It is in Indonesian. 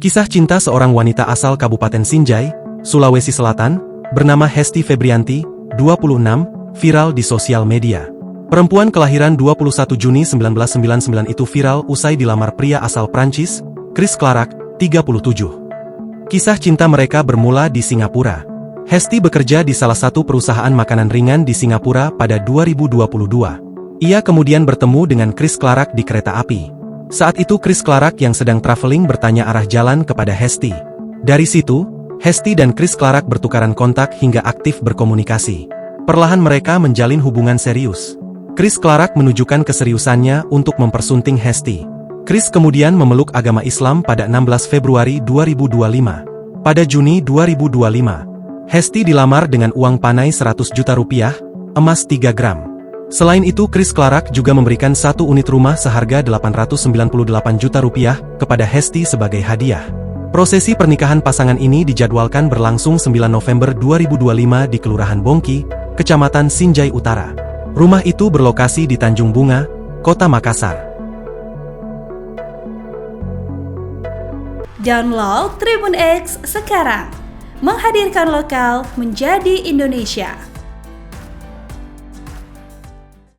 Kisah cinta seorang wanita asal Kabupaten Sinjai, Sulawesi Selatan, bernama Hesti Febrianti, 26, viral di sosial media. Perempuan kelahiran 21 Juni 1999 itu viral usai dilamar pria asal Prancis, Chris Clark, 37. Kisah cinta mereka bermula di Singapura. Hesti bekerja di salah satu perusahaan makanan ringan di Singapura pada 2022. Ia kemudian bertemu dengan Chris Clark di kereta api. Saat itu Chris Clark yang sedang traveling bertanya arah jalan kepada Hesti. Dari situ, Hesti dan Chris Clark bertukaran kontak hingga aktif berkomunikasi. Perlahan mereka menjalin hubungan serius. Chris Clark menunjukkan keseriusannya untuk mempersunting Hesti. Chris kemudian memeluk agama Islam pada 16 Februari 2025. Pada Juni 2025, Hesti dilamar dengan uang panai 100 juta rupiah, emas 3 gram. Selain itu Chris Clark juga memberikan satu unit rumah seharga 898 juta rupiah kepada Hesti sebagai hadiah. Prosesi pernikahan pasangan ini dijadwalkan berlangsung 9 November 2025 di Kelurahan Bongki, Kecamatan Sinjai Utara. Rumah itu berlokasi di Tanjung Bunga, Kota Makassar. Download Tribun X sekarang, menghadirkan lokal menjadi Indonesia.